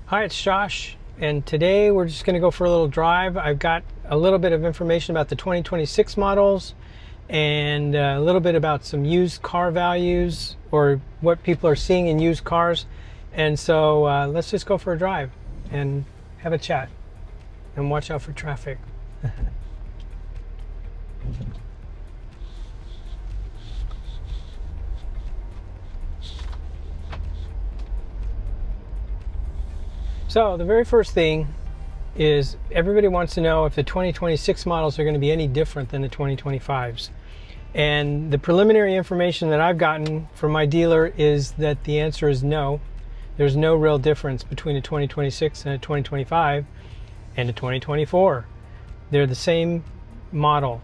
Hi, it's Josh, and today we're just going to go for a little drive. I've got a little bit of information about the 2026 models and a little bit about some used car values or what people are seeing in used cars. And so let's just go for a drive and have a chat and watch out for traffic. So the very first thing is everybody wants to know if the 2026 models are going to be any different than the 2025s. And the preliminary information that I've gotten from my dealer is that the answer is no. There's no real difference between a 2026 and a 2025 and a 2024. They're the same model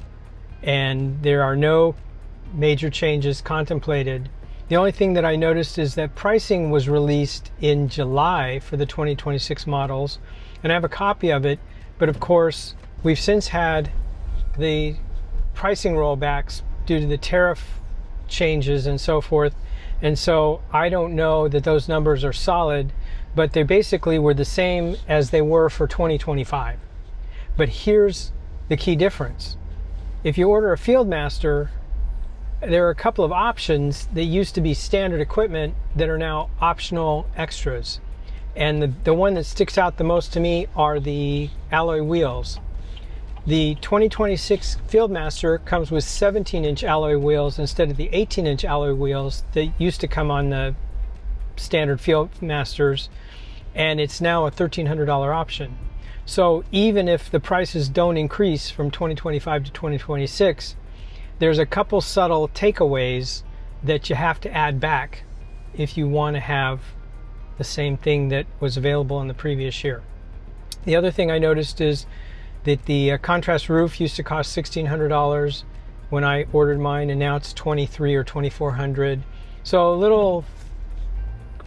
and there are no major changes contemplated. The only thing that I noticed is that pricing was released in July for the 2026 models, and I have a copy of it, but of course we've since had the pricing rollbacks due to the tariff changes and so forth, and so I don't know that those numbers are solid, but they basically were the same as they were for 2025. But here's the key difference. If you order a Fieldmaster, there are a couple of options that used to be standard equipment that are now optional extras. And the one that sticks out the most to me are the alloy wheels. The 2026 Fieldmaster comes with 17-inch alloy wheels instead of the 18-inch alloy wheels that used to come on the standard Fieldmasters, and it's now a $1,300 option. So even if the prices don't increase from 2025 to 2026, there's a couple subtle takeaways that you have to add back if you want to have the same thing that was available in the previous year. The other thing I noticed is that the contrast roof used to cost $1,600 when I ordered mine, and now it's $2,300 or $2,400. So a little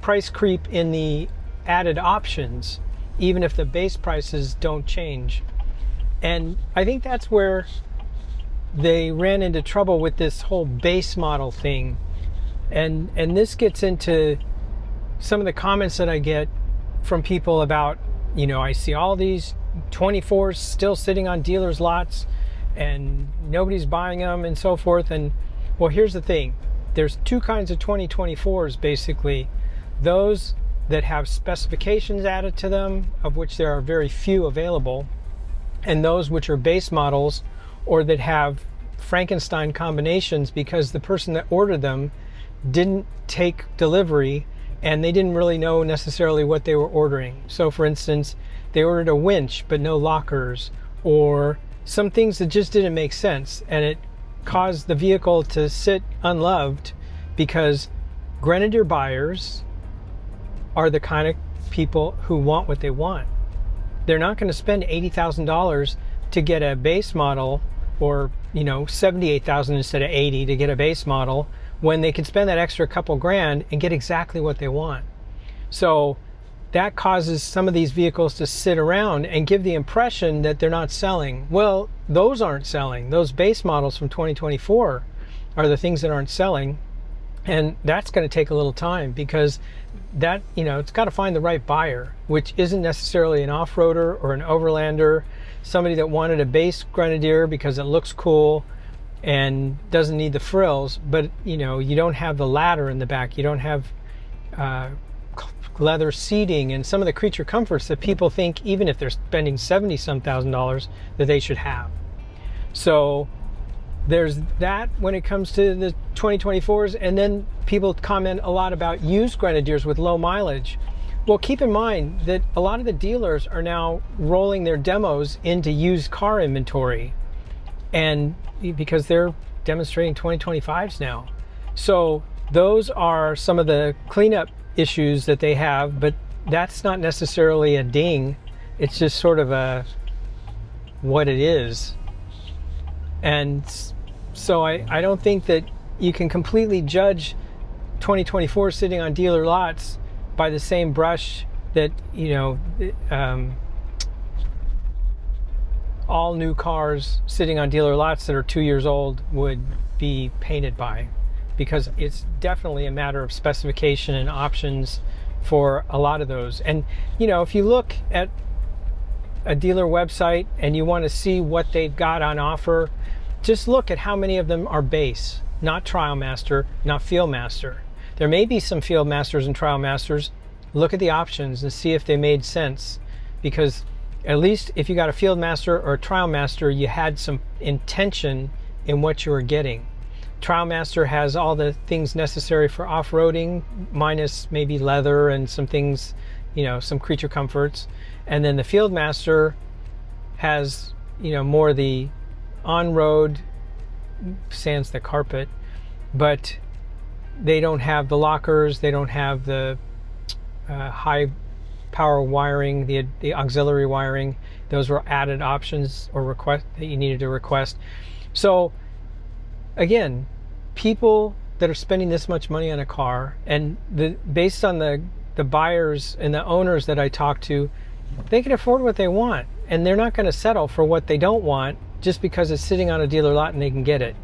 price creep in the added options, even if the base prices don't change. And I think that's where they ran into trouble with this whole base model thing. And this gets into some of the comments that I get from people about, you know, I see all these 24s still sitting on dealers' lots and nobody's buying them and so forth. And well, here's the thing. There's two kinds of 2024s basically. Those that have specifications added to them, of which there are very few available, and those which are base models or that have Frankenstein combinations because the person that ordered them didn't take delivery and they didn't really know necessarily what they were ordering. So for instance, they ordered a winch but no lockers, or some things that just didn't make sense, and it caused the vehicle to sit unloved because Grenadier buyers are the kind of people who want what they want. They're not going to spend $80,000 to get a base model, or you know, $78,000 instead of $80 to get a base model, when they can spend that extra couple grand and get exactly what they want. So that causes some of these vehicles to sit around and give the impression that they're not selling. Well, those aren't selling. Those base models from 2024 are the things that aren't selling, and that's going to take a little time because that, you know, it's got to find the right buyer, which isn't necessarily an off-roader or an overlander, somebody that wanted a base Grenadier because it looks cool and doesn't need the frills, but you know, you don't have the ladder in the back, you don't have leather seating and some of the creature comforts that people think, even if they're spending $70-some thousand, that they should have. So there's that when it comes to the 2024s. And then people comment a lot about used Grenadiers with low mileage. Well, keep in mind that a lot of the dealers are now rolling their demos into used car inventory, and because they're demonstrating 2025s now. So those are some of the cleanup issues that they have, but that's not necessarily a ding. It's just sort of a what it is. And so I don't think that you can completely judge 2024 sitting on dealer lots by the same brush that, you know, all new cars sitting on dealer lots that are 2 years old would be painted by, because it's definitely a matter of specification and options for a lot of those. And you know, if you look at a dealer website and you want to see what they've got on offer, just look at how many of them are base, not Trial Master, not Field Master. There may be some Field Masters and Trial Masters. Look at the options and see if they made sense, because at least if you got a Field Master or a Trial Master, you had some intention in what you were getting. Trial Master has all the things necessary for off-roading, minus maybe leather and some things, you know, some creature comforts. And then the Field Master has, you know, more the on-road, sans the carpet, but they don't have the lockers, they don't have the high power wiring, the auxiliary wiring. Those were added options or request that you needed to request. So again, people that are spending this much money on a car, and based on the buyers and the owners that I talk to, they can afford what they want, and they're not going to settle for what they don't want just because it's sitting on a dealer lot and they can get it.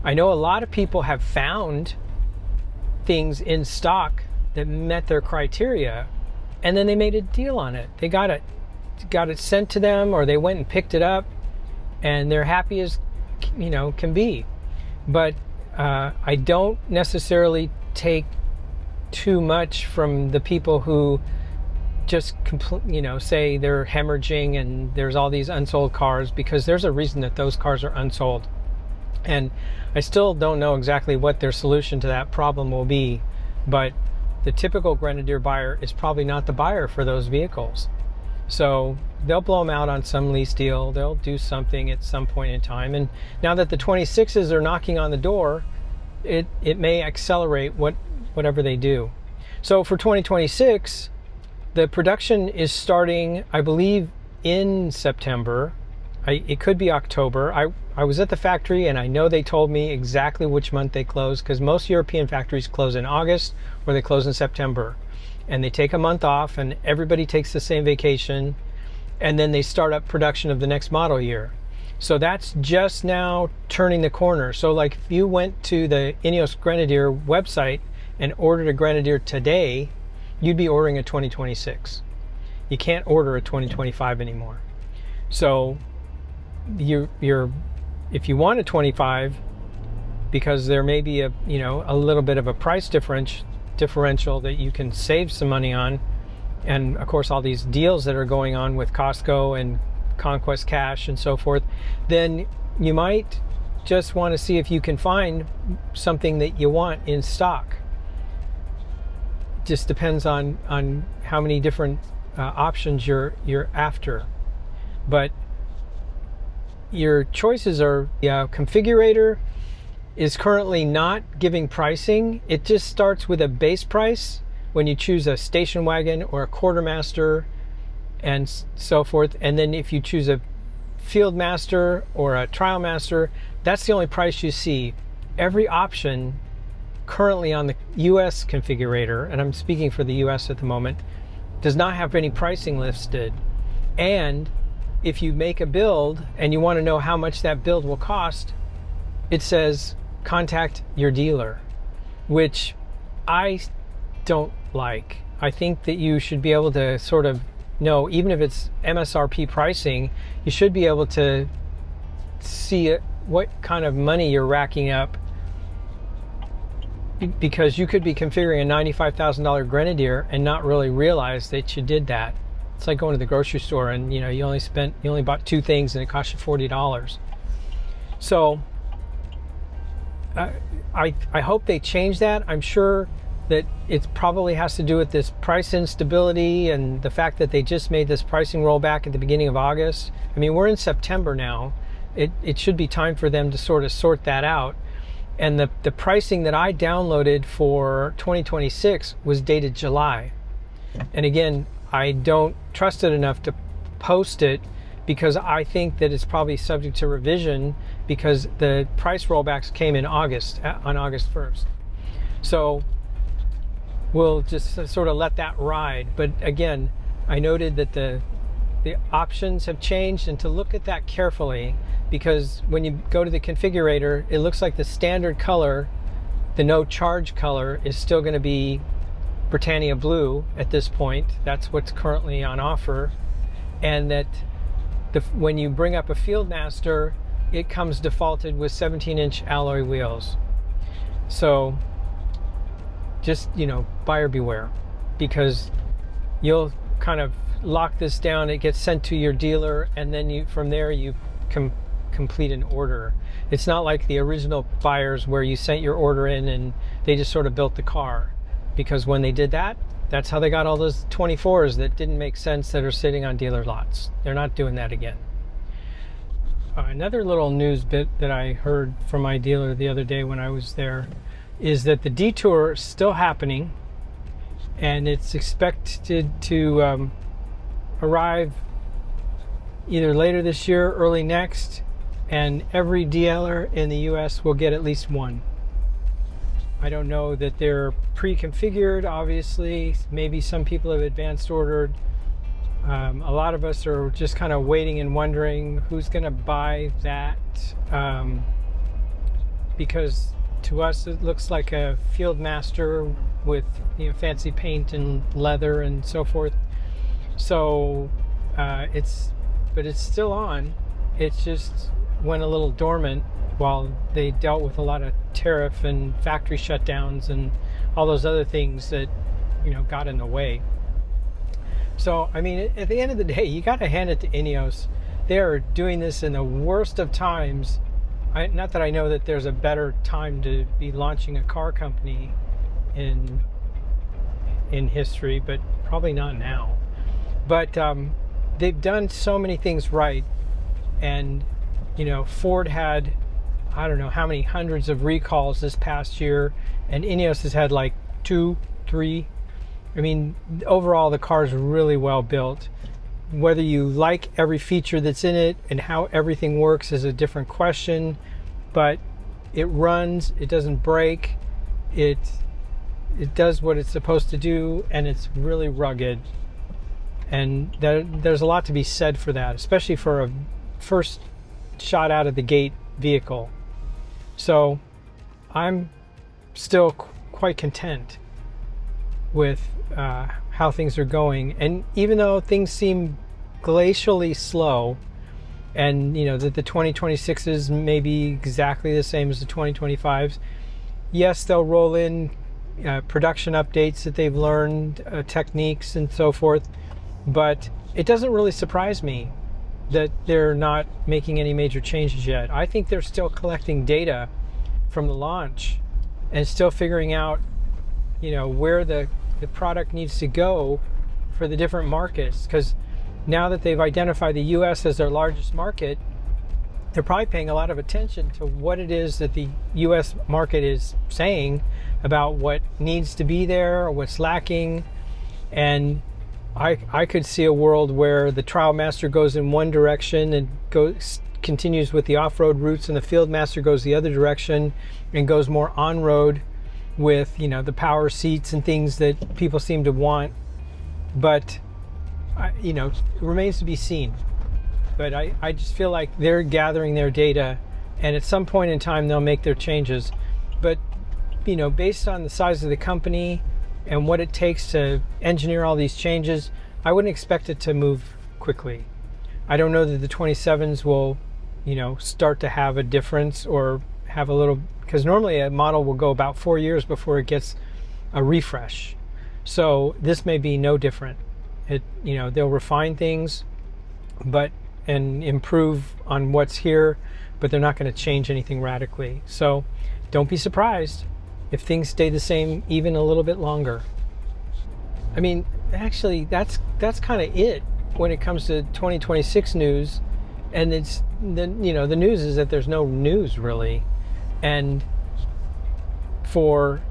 I know a lot of people have found things in stock that met their criteria, and then they made a deal on it. They got it sent to them, or they went and picked it up, and they're happy as, you know, can be. But I don't necessarily take too much from the people who just you know, say they're hemorrhaging and there's all these unsold cars, because there's a reason that those cars are unsold. And I still don't know exactly what their solution to that problem will be, but the typical Grenadier buyer is probably not the buyer for those vehicles. So they'll blow them out on some lease deal, they'll do something at some point in time. And now that the 26s are knocking on the door, it may accelerate whatever they do. So for 2026, the production is starting, I believe, in September. It could be October. I was at the factory and I know they told me exactly which month they close, because most European factories close in August or they close in September. And they take a month off and everybody takes the same vacation, and then they start up production of the next model year. So that's just now turning the corner. So like if you went to the INEOS Grenadier website and ordered a Grenadier today, you'd be ordering a 2026. You can't order a 2025 anymore. So if you want a 25, because there may be a little bit of a price differential that you can save some money on, and of course all these deals that are going on with Costco and Conquest Cash and so forth, then you might just want to see if you can find something that you want in stock. Just depends on how many different options you're after. But your choices are, configurator is currently not giving pricing. It just starts with a base price when you choose a station wagon or a Quartermaster and so forth. And then if you choose a Field Master or a Trial Master, that's the only price you see. Every option currently on the US configurator, and I'm speaking for the US at the moment, does not have any pricing listed. And if you make a build and you want to know how much that build will cost, it says contact your dealer, which I don't like. I think that you should be able to sort of know, even if it's MSRP pricing, you should be able to see what kind of money you're racking up, because you could be configuring a $95,000 Grenadier and not really realize that you did that. It's like going to the grocery store and you only bought two things and it cost you $40. So I hope they change that. I'm sure that it probably has to do with this price instability and the fact that they just made this pricing rollback at the beginning of August. I mean, we're in September now. It should be time for them to sort of sort that out. And the pricing that I downloaded for 2026 was dated July. And again, I don't trust it enough to post it, because I think that it's probably subject to revision, because the price rollbacks came in August, on August 1st. So we'll just sort of let that ride. But again, I noted that the options have changed, and to look at that carefully, because when you go to the configurator, it looks like the standard color, the no charge color, is still going to be Britannia Blue at this point. That's what's currently on offer. And that when you bring up a Fieldmaster, it comes defaulted with 17-inch alloy wheels. So just, buyer beware, because you'll kind of lock this down. It gets sent to your dealer, and then from there you complete an order. It's not like the original buyers where you sent your order in and they just sort of built the car, because when they did that, that's how they got all those 24s that didn't make sense that are sitting on dealer lots. They're not doing that again. Another little news bit that I heard from my dealer the other day when I was there is that the Detour is still happening, and it's expected to arrive either later this year, early next, and every dealer in the US will get at least one. I don't know that they're pre-configured, obviously. Maybe some people have advanced ordered. A lot of us are just kind of waiting and wondering who's going to buy that, because to us it looks like a Fieldmaster with fancy paint and leather and so forth. So it's still on. It's just went a little dormant while they dealt with a lot of tariff and factory shutdowns and all those other things that got in the way. So I mean, at the end of the day, you got to hand it to INEOS. They are doing this in the worst of times. Not that I know that there's a better time to be launching a car company in history, but probably not now. But they've done so many things right, and Ford had, I don't know how many hundreds of recalls this past year, and INEOS has had like 2, 3. I mean, overall the car's really well built. Whether you like every feature that's in it and how everything works is a different question, but it runs, it doesn't break, it does what it's supposed to do, and it's really rugged. And there's a lot to be said for that, especially for a first shot out of the gate vehicle. So I'm still quite content with how things are going. And even though things seem glacially slow, and that the 2026s may be exactly the same as the 2025s, yes, they'll roll in production updates that they've learned, techniques and so forth, but it doesn't really surprise me that they're not making any major changes yet. I think they're still collecting data from the launch and still figuring out where the product needs to go for the different markets, because now that they've identified the US as their largest market, they're probably paying a lot of attention to what it is that the US market is saying about what needs to be there or what's lacking. And I could see a world where the Trialmaster goes in one direction and continues with the off-road routes, and the Fieldmaster goes the other direction and goes more on-road with the power seats and things that people seem to want. But it remains to be seen. But I just feel like they're gathering their data, and at some point in time they'll make their changes. But based on the size of the company and what it takes to engineer all these changes, I wouldn't expect it to move quickly. I don't know that the 27s will start to have a difference or have a little, because normally a model will go about 4 years before it gets a refresh. So this may be no different. They'll refine things and improve on what's here, but they're not going to change anything radically. So don't be surprised if things stay the same even a little bit longer. I mean, actually, that's kind of it when it comes to 2026 news. And it's the news is that there's no news really. And for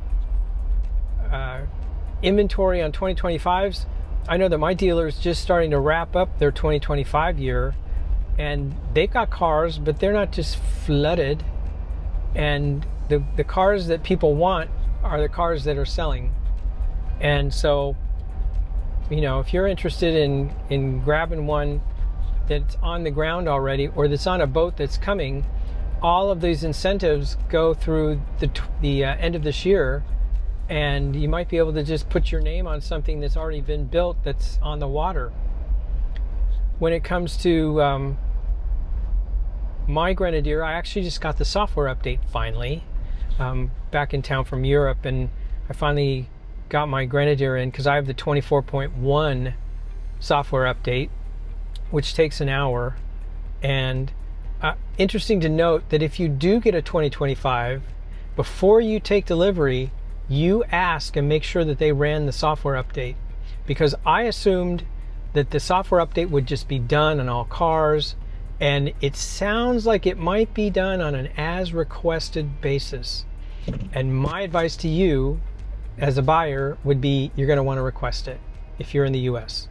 inventory on 2025s, I know that my dealer is just starting to wrap up their 2025 year, and they've got cars, but they're not just flooded. And the cars that people want are the cars that are selling. And so, if you're interested in grabbing one that's on the ground already or that's on a boat that's coming, all of these incentives go through the end of this year. and you might be able to just put your name on something that's already been built that's on the water. When it comes to my Grenadier, I actually just got the software update finally, back in town from Europe, and I finally got my Grenadier in because I have the 24.1 software update, which takes an hour. And interesting to note that if you do get a 2025, before you take delivery, you ask and make sure that they ran the software update, because I assumed that the software update would just be done on all cars, and it sounds like it might be done on an as requested basis. And my advice to you as a buyer would be, you're going to want to request it if you're in the US,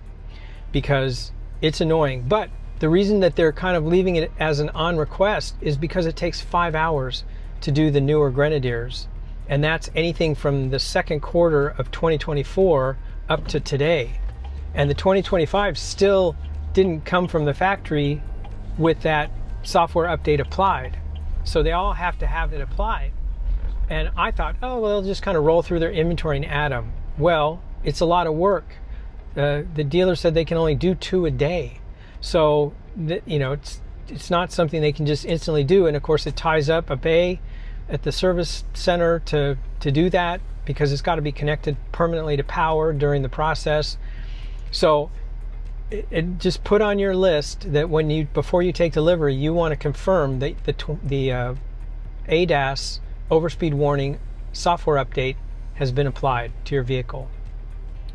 because it's annoying. But the reason that they're kind of leaving it as an on request is because it takes 5 hours to do the newer Grenadiers, and that's anything from the second quarter of 2024 up to today. And the 2025 still didn't come from the factory with that software update applied, so they all have to have it applied. And I thought, oh well, they'll just kind of roll through their inventory and add them. Well, it's a lot of work. The dealer said they can only do 2 a day, so you know, it's not something they can just instantly do. And of course, it ties up a bay at the service center to do that, because it's got to be connected permanently to power during the process. So it just put on your list that before you take delivery, you want to confirm that the ADAS overspeed warning software update has been applied to your vehicle.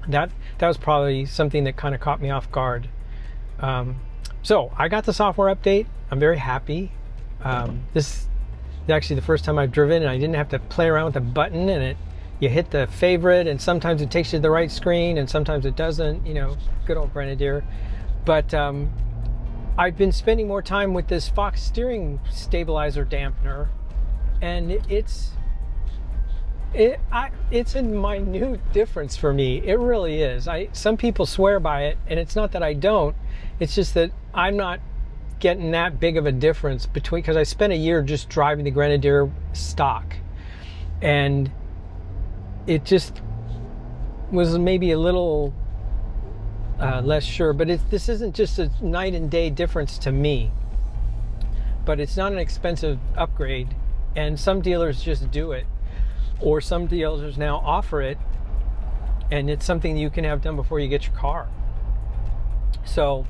That was probably something that kind of caught me off guard. So I got the software update. I'm very happy. This is actually the first time I've driven and I didn't have to play around with the button, and you hit the favorite, and sometimes it takes you to the right screen and sometimes it doesn't, you know, good old Grenadier. But I've been spending more time with this Fox steering stabilizer dampener, and it's a minute difference for me. It really is. Some people swear by it, and it's not that I don't, it's just that I'm not getting that big of a difference because I spent a year just driving the Grenadier stock, and it just was maybe a little less sure. But this isn't just a night and day difference to me, but it's not an expensive upgrade, and some dealers just do it, or some dealers now offer it, and it's something you can have done before you get your car. So,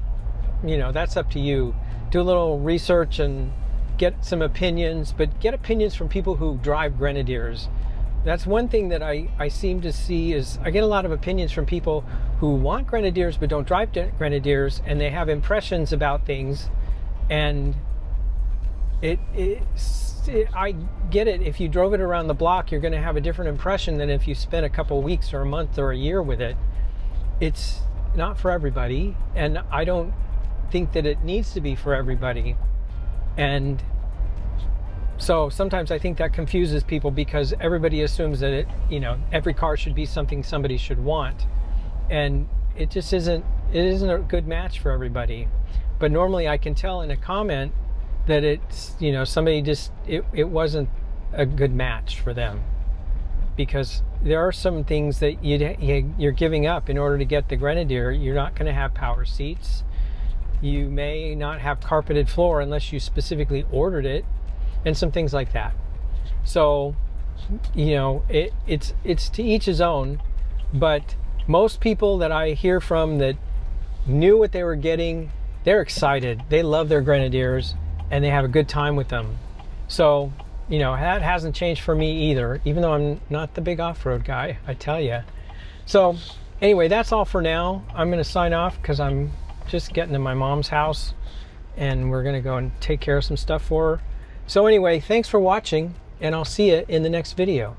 you know, that's up to you. Do a little research and get some opinions, but get opinions from people who drive Grenadiers. That's one thing that I seem to see is I get a lot of opinions from people who want Grenadiers but don't drive Grenadiers, and they have impressions about things, and I get it. If you drove it around the block, you're going to have a different impression than if you spent a couple weeks or a month or a year with it. It's not for everybody, and I don't think that it needs to be for everybody. And so sometimes I think that confuses people, because everybody assumes that every car should be something somebody should want, and it just isn't. It isn't a good match for everybody. But normally I can tell in a comment that it's, somebody just, it wasn't a good match for them, because there are some things that you're giving up in order to get the Grenadier. You're not going to have power seats. You may not have carpeted floor unless you specifically ordered it, and some things like that. So, it's to each his own. But most people that I hear from that knew what they were getting, they're excited. They love their Grenadiers, and they have a good time with them. So, that hasn't changed for me either, even though I'm not the big off-road guy, I tell you. So anyway, that's all for now. I'm going to sign off because I'm just getting to my mom's house, and we're going to go and take care of some stuff for her. So anyway, thanks for watching, and I'll see you in the next video.